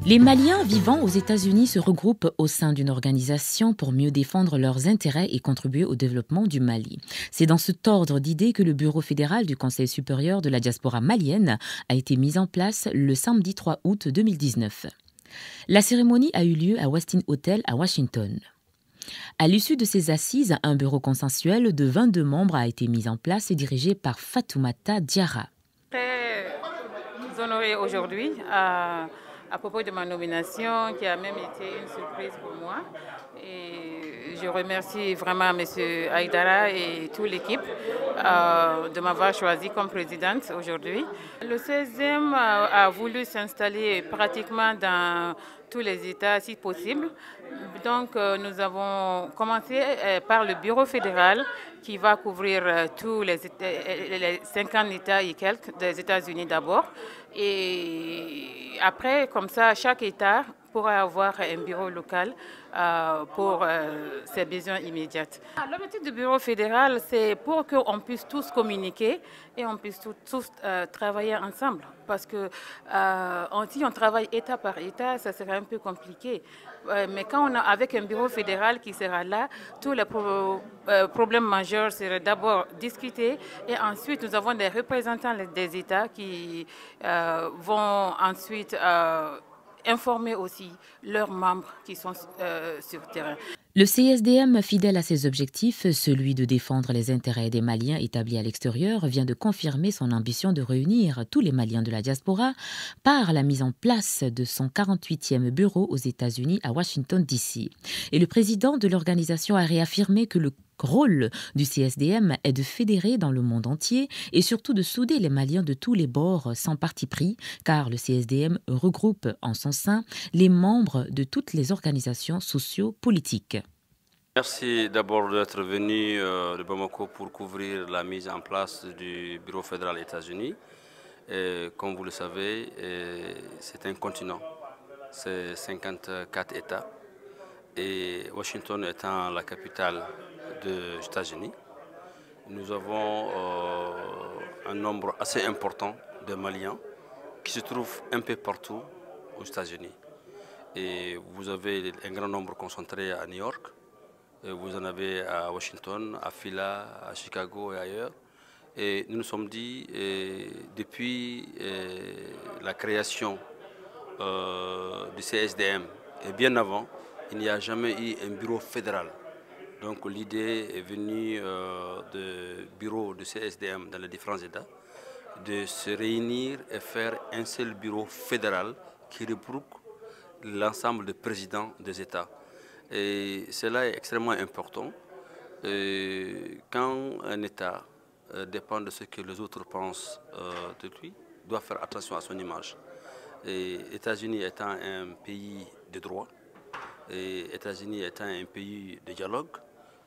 Les Maliens vivant aux États-Unis se regroupent au sein d'une organisation pour mieux défendre leurs intérêts et contribuer au développement du Mali. C'est dans cet ordre d'idées que le bureau fédéral du Conseil supérieur de la diaspora malienne a été mis en place le samedi 3 août 2019. La cérémonie a eu lieu à Westin Hotel à Washington. À l'issue de ces assises, un bureau consensuel de 22 membres a été mis en place et dirigé par Fatoumata Diarra. Très honorée aujourd'hui à propos de ma nomination qui a même été une surprise pour moi. Et je remercie vraiment M. Aïdara et toute l'équipe de m'avoir choisi comme présidente aujourd'hui. Le 16e a voulu s'installer pratiquement dans tous les États si possible. Donc nous avons commencé par le bureau fédéral qui va couvrir tous les 50 États et quelques des États-Unis d'abord. Et après, comme ça, chaque État pourra avoir un bureau local pour ses besoins immédiats. L'objectif du bureau fédéral, c'est pour qu'on puisse tous communiquer et on puisse tous travailler ensemble. Parce que si on travaille État par État, ça serait un peu compliqué. Mais quand on a avec un bureau fédéral qui sera là, tous les problèmes majeurs seraient d'abord discutés et ensuite nous avons des représentants des États qui vont ensuite informer aussi leurs membres qui sont sur le terrain. Le CSDM, fidèle à ses objectifs, celui de défendre les intérêts des Maliens établis à l'extérieur, vient de confirmer son ambition de réunir tous les Maliens de la diaspora par la mise en place de son 48e bureau aux États-Unis à Washington, D.C. Et le président de l'organisation a réaffirmé que le rôle du CSDM est de fédérer dans le monde entier et surtout de souder les Maliens de tous les bords sans parti pris, car le CSDM regroupe en son sein les membres de toutes les organisations socio-politiques. Merci d'abord d'être venu de Bamako pour couvrir la mise en place du bureau fédéral États-Unis. Comme vous le savez, c'est un continent, c'est 54 États. Et Washington étant la capitale des États-Unis, nous avons un nombre assez important de Maliens qui se trouvent un peu partout aux États-Unis. Et vous avez un grand nombre concentré à New York, et vous en avez à Washington, à Phila, à Chicago et ailleurs. Et nous nous sommes dit, depuis la création du CSDM et bien avant, il n'y a jamais eu un bureau fédéral. Donc l'idée est venue du bureau du CSDM dans les différents États de se réunir et faire un seul bureau fédéral qui regroupe l'ensemble des présidents des États. Et cela est extrêmement important. Quand un État dépend de ce que les autres pensent de lui, doit faire attention à son image. Les États-Unis étant un pays de droit, les États-Unis étant un pays de dialogue,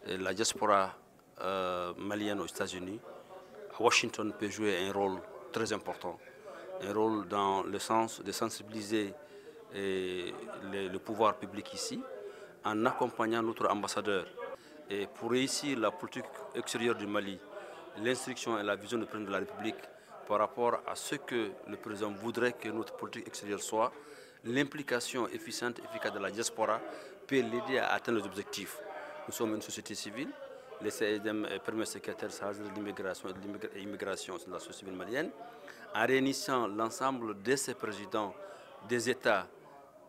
la diaspora malienne aux États-Unis, à Washington peut jouer un rôle très important. Un rôle dans le sens de sensibiliser le pouvoir public ici, en accompagnant notre ambassadeur. Et pour réussir la politique extérieure du Mali, l'instruction et la vision du président de la République par rapport à ce que le président voudrait que notre politique extérieure soit, l'implication efficiente et efficace de la diaspora peut l'aider à atteindre les objectifs. Nous sommes une société civile, le CSDM est premier secrétaire chargé de l'immigration et de l'immigration de la société civile malienne. En réunissant l'ensemble de ces présidents des États,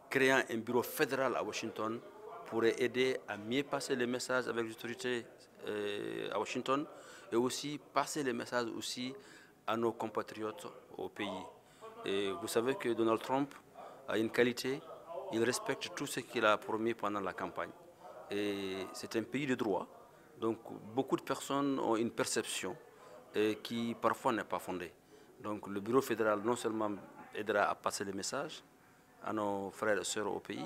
créant un bureau fédéral à Washington, pourrait aider à mieux passer les messages avec les autorités à Washington et aussi passer les messages aussi à nos compatriotes au pays. Et vous savez que Donald Trump a une qualité, il respecte tout ce qu'il a promis pendant la campagne. Et c'est un pays de droit, donc beaucoup de personnes ont une perception qui parfois n'est pas fondée. Donc le bureau fédéral non seulement aidera à passer les messages à nos frères et sœurs au pays,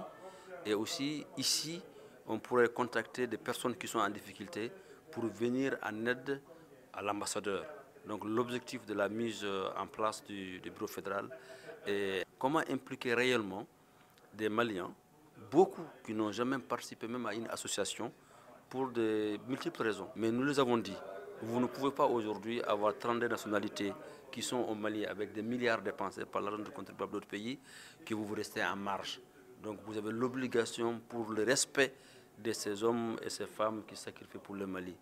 et aussi ici on pourrait contacter des personnes qui sont en difficulté pour venir en aide à l'ambassadeur. Donc l'objectif de la mise en place du bureau fédéral est comment impliquer réellement des Maliens, beaucoup qui n'ont jamais participé même à une association pour de multiples raisons. Mais nous les avons dit, Vous ne pouvez pas aujourd'hui avoir 32 nationalités qui sont au Mali avec des milliards dépensés par l'argent de contribuables d'autres pays, que vous restez en marge. Donc vous avez l'obligation pour le respect de ces hommes et ces femmes qui sacrifient pour le Mali,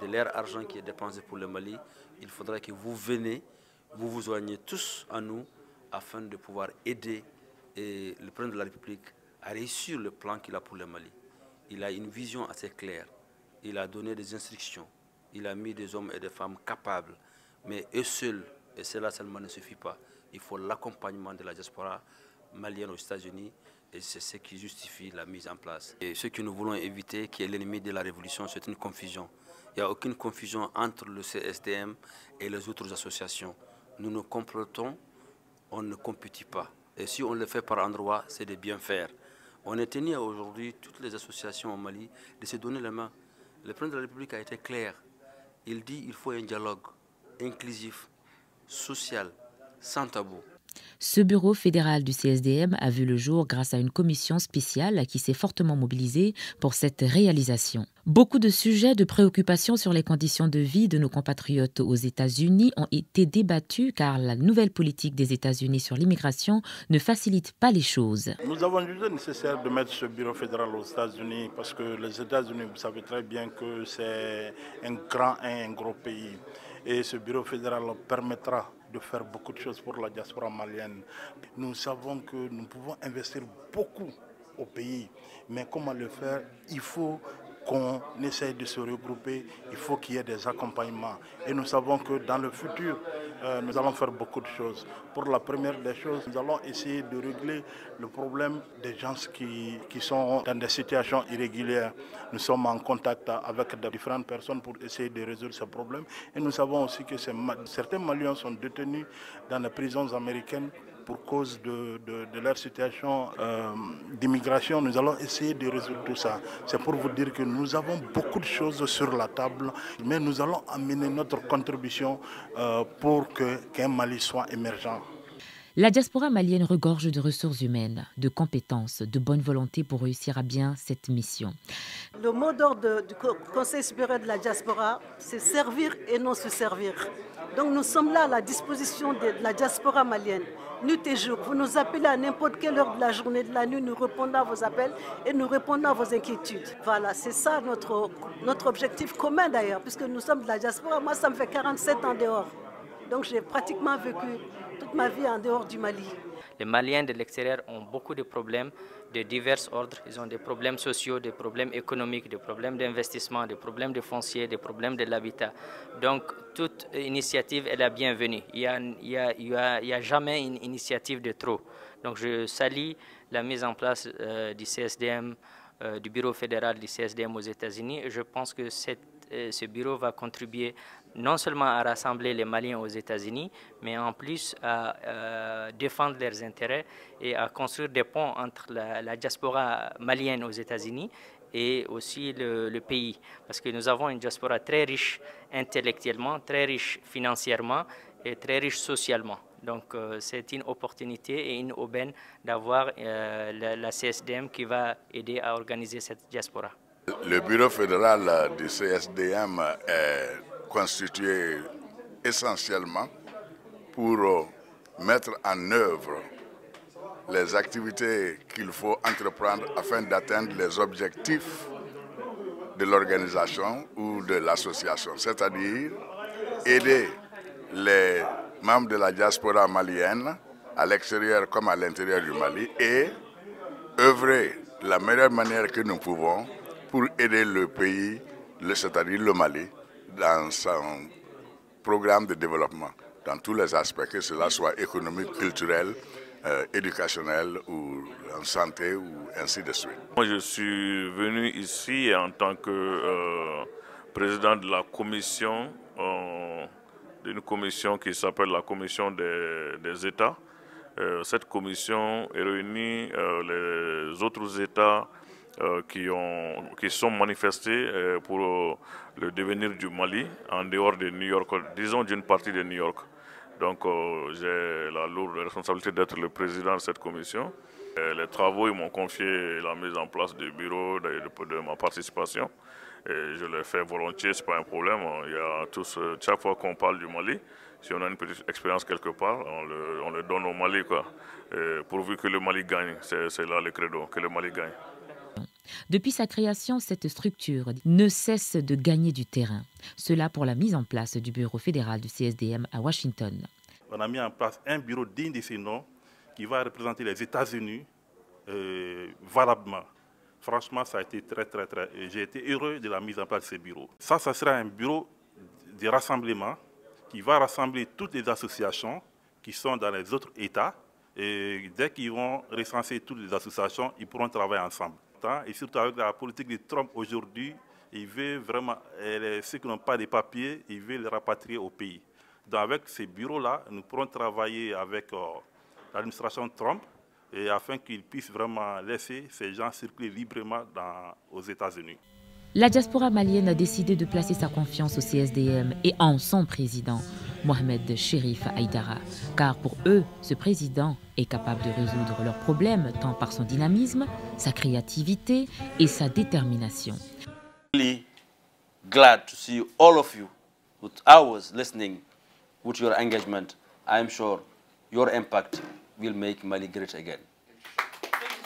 de leur argent qui est dépensé pour le Mali, il faudra que vous venez, vous vous joignez tous à nous afin de pouvoir aider le président de la République à réussir le plan qu'il a pour le Mali. Il a une vision assez claire, il a donné des instructions, il a mis des hommes et des femmes capables, mais eux seuls, et cela seulement ne suffit pas, il faut l'accompagnement de la diaspora malienne aux États-Unis, et c'est ce qui justifie la mise en place. Et ce que nous voulons éviter, qui est l'ennemi de la révolution, c'est une confusion. Il n'y a aucune confusion entre le CSDM et les autres associations. Nous nous complotons, on ne compétit pas. Et si on le fait par endroit, c'est de bien faire. On est tenu aujourd'hui, toutes les associations au Mali, de se donner la main. Le président de la République a été clair. Il dit qu'il faut un dialogue inclusif, social, sans tabou. Ce bureau fédéral du CSDM a vu le jour grâce à une commission spéciale qui s'est fortement mobilisée pour cette réalisation. Beaucoup de sujets de préoccupation sur les conditions de vie de nos compatriotes aux États-Unis ont été débattus car la nouvelle politique des États-Unis sur l'immigration ne facilite pas les choses. Nous avons jugé nécessaire de mettre ce bureau fédéral aux États-Unis parce que les États-Unis, vous savez très bien que c'est un grand et un gros pays. Et ce bureau fédéral permettra de faire beaucoup de choses pour la diaspora malienne. Nous savons que nous pouvons investir beaucoup au pays, mais comment le faire? Il faut qu'on essaye de se regrouper, il faut qu'il y ait des accompagnements. Et nous savons que dans le futur, nous allons faire beaucoup de choses. Pour la première des choses, nous allons essayer de régler le problème des gens qui sont dans des situations irrégulières. Nous sommes en contact avec différentes personnes pour essayer de résoudre ce problème. Et nous savons aussi que certains Maliens sont détenus dans les prisons américaines pour cause de leur situation d'immigration. Nous allons essayer de résoudre tout ça. C'est pour vous dire que nous avons beaucoup de choses sur la table, mais nous allons amener notre contribution pour qu'un Mali soit émergent. La diaspora malienne regorge de ressources humaines, de compétences, de bonne volonté pour réussir à bien cette mission. Le mot d'ordre du Conseil supérieur de la diaspora, c'est servir et non se servir. Donc nous sommes là à la disposition de la diaspora malienne, nuit et jour. Vous nous appelez à n'importe quelle heure de la journée, de la nuit, nous répondons à vos appels et nous répondons à vos inquiétudes. Voilà, c'est ça notre objectif commun d'ailleurs, puisque nous sommes de la diaspora. Moi, ça me fait 47 ans dehors. Donc j'ai pratiquement vécu toute ma vie en dehors du Mali. Les Maliens de l'extérieur ont beaucoup de problèmes de divers ordres. Ils ont des problèmes sociaux, des problèmes économiques, des problèmes d'investissement, des problèmes de foncier, des problèmes de l'habitat. Donc toute initiative est la bienvenue. Il y a jamais une initiative de trop. Donc je salue la mise en place du CSDM, du bureau fédéral du CSDM aux États-Unis. Je pense que ce bureau va contribuer non seulement à rassembler les Maliens aux États-Unis, mais en plus à défendre leurs intérêts et à construire des ponts entre la diaspora malienne aux États-Unis et aussi le pays. Parce que nous avons une diaspora très riche intellectuellement, très riche financièrement et très riche socialement. Donc c'est une opportunité et une aubaine d'avoir la CSDM qui va aider à organiser cette diaspora. Le bureau fédéral du CSDM est constitué essentiellement pour mettre en œuvre les activités qu'il faut entreprendre afin d'atteindre les objectifs de l'organisation ou de l'association, c'est-à-dire aider les membres de la diaspora malienne à l'extérieur comme à l'intérieur du Mali et œuvrer de la meilleure manière que nous pouvons pour aider le pays, c'est-à-dire le Mali, dans son programme de développement, dans tous les aspects, que cela soit économique, culturel, éducationnel ou en santé ou ainsi de suite. Moi, je suis venu ici en tant que président de la commission, d'une commission qui s'appelle la commission des États. Cette commission réunit les autres États qui sont manifestés pour le devenir du Mali en dehors de New York, disons d'une partie de New York. Donc j'ai la lourde responsabilité d'être le président de cette commission. Les travaux, ils m'ont confié la mise en place du bureau de ma participation. Et je le fais volontiers, ce n'est pas un problème. Il y a tous, chaque fois qu'on parle du Mali, si on a une petite expérience quelque part, on le donne au Mali, quoi. Pourvu que le Mali gagne, c'est là le credo, que le Mali gagne. Depuis sa création, cette structure ne cesse de gagner du terrain. Cela pour la mise en place du bureau fédéral du CSDM à Washington. On a mis en place un bureau digne de ce nom qui va représenter les États-Unis valablement. Franchement, ça a été très. J'ai été heureux de la mise en place de ce bureau. Ça sera un bureau de rassemblement qui va rassembler toutes les associations qui sont dans les autres États. Et dès qu'ils vont recenser toutes les associations, ils pourront travailler ensemble. Et surtout avec la politique de Trump aujourd'hui, il veut vraiment, ceux qui n'ont pas de papiers, il veut les rapatrier au pays. Donc avec ces bureaux-là, nous pourrons travailler avec l'administration Trump et afin qu'ils puissent vraiment laisser ces gens circuler librement aux États-Unis. La diaspora malienne a décidé de placer sa confiance au CSDM et en son président, Mohamed Cherif Aïdara, car pour eux, ce président est capable de résoudre leurs problèmes tant par son dynamisme, sa créativité et sa détermination. Really glad to see all of you with hours listening, with your engagement. I am sure your impact will make Mali great again.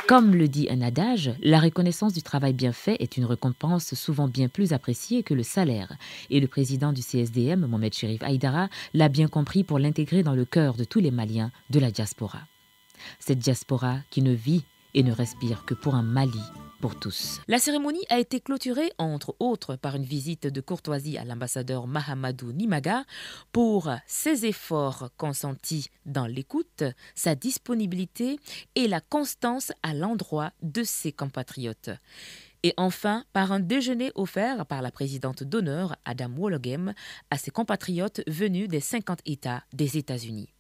Comme le dit un adage, la reconnaissance du travail bien fait est une récompense souvent bien plus appréciée que le salaire. Et le président du CSDM, Mohamed Cherif Aïdara, l'a bien compris pour l'intégrer dans le cœur de tous les Maliens de la diaspora. Cette diaspora qui ne vit et ne respire que pour un Mali pour tous. La cérémonie a été clôturée, entre autres, par une visite de courtoisie à l'ambassadeur Mahamadou Nimaga pour ses efforts consentis dans l'écoute, sa disponibilité et la constance à l'endroit de ses compatriotes. Et enfin, par un déjeuner offert par la présidente d'honneur, Adam Wologem, à ses compatriotes venus des 50 États des États-Unis.